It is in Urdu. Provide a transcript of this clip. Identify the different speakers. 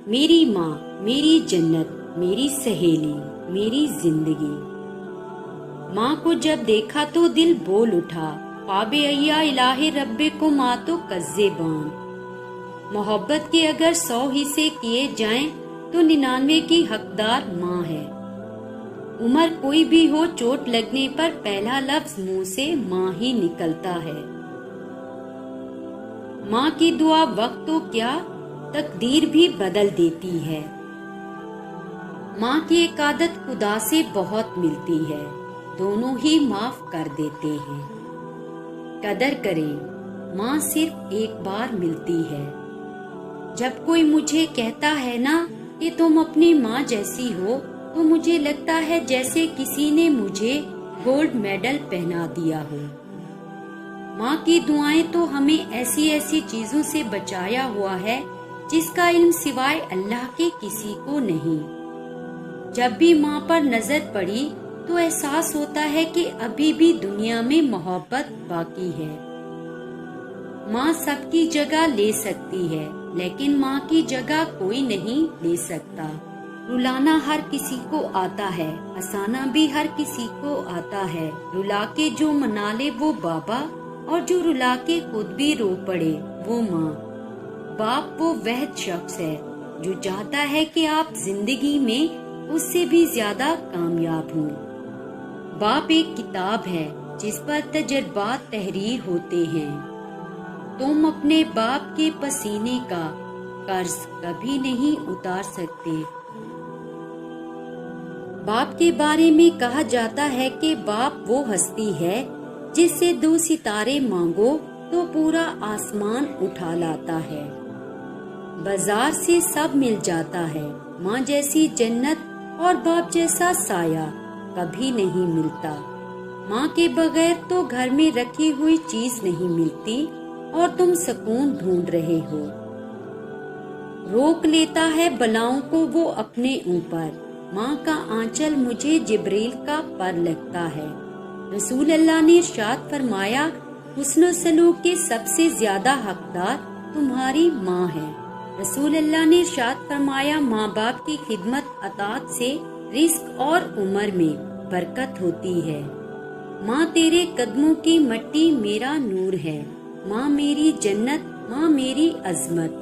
Speaker 1: میری ماں، میری جنت، میری سہیلی، میری زندگی۔ ماں کو جب دیکھا تو دل بول اٹھا، پاب ایا الہ رب کو ماں تو کذبان۔ محبت کے اگر 100 حصے کیے جائیں تو 99 کی حقدار ماں ہے۔ عمر کوئی بھی ہو، چوٹ لگنے پر پہلا لفظ منہ سے ماں ہی نکلتا ہے۔ ماں کی دعا وقت تو کیا تقدیر بھی بدل دیتی ہے۔ ماں کی ایک عادت خدا سے بہت ملتی ہے، دونوں ہی معاف کر دیتے ہیں۔ قدر کریں، ماں صرف ایک بار ملتی ہے۔ جب کوئی مجھے کہتا ہے نا کہ تم اپنی ماں جیسی ہو، تو مجھے لگتا ہے جیسے کسی نے مجھے گولڈ میڈل پہنا دیا ہو۔ ماں کی دعائیں تو ہمیں ایسی ایسی چیزوں سے بچایا ہوا ہے جس کا علم سوائے اللہ کے کسی کو نہیں۔ جب بھی ماں پر نظر پڑی تو احساس ہوتا ہے کہ ابھی بھی دنیا میں محبت باقی ہے۔ ماں سب کی جگہ لے سکتی ہے، لیکن ماں کی جگہ کوئی نہیں لے سکتا۔ رلانا ہر کسی کو آتا ہے، ہنسانا بھی ہر کسی کو آتا ہے۔ رلا کے جو منا لے وہ بابا، اور جو رلا کے خود بھی رو پڑے وہ ماں۔ باپ وہ واحد شخص ہے جو چاہتا ہے کہ آپ زندگی میں اس سے بھی زیادہ کامیاب ہوں۔ باپ ایک کتاب ہے جس پر تجربات تحریر ہوتے ہیں۔ تم اپنے باپ کے پسینے کا قرض کبھی نہیں اتار سکتے۔ باپ کے بارے میں کہا جاتا ہے کہ باپ وہ ہستی ہے جس سے 2 ستارے مانگو تو پورا آسمان اٹھا لاتا ہے۔ بازار سے سب مل جاتا ہے، ماں جیسی جنت اور باپ جیسا سایہ کبھی نہیں ملتا۔ ماں کے بغیر تو گھر میں رکھی ہوئی چیز نہیں ملتی اور تم سکون ڈھونڈ رہے ہو۔ روک لیتا ہے بلاؤں کو وہ اپنے اوپر، ماں کا آنچل مجھے جبریل کا پر لگتا ہے۔ رسول اللہ نے ارشاد فرمایا، حسن و سلوک کے سب سے زیادہ حقدار تمہاری ماں ہے۔ رسول اللہ نے ارشاد فرمایا، ماں باپ کی خدمت اطاعت سے رزق اور عمر میں برکت ہوتی ہے۔ ماں تیرے قدموں کی مٹی میرا نور ہے، ماں میری جنت، ماں میری عظمت۔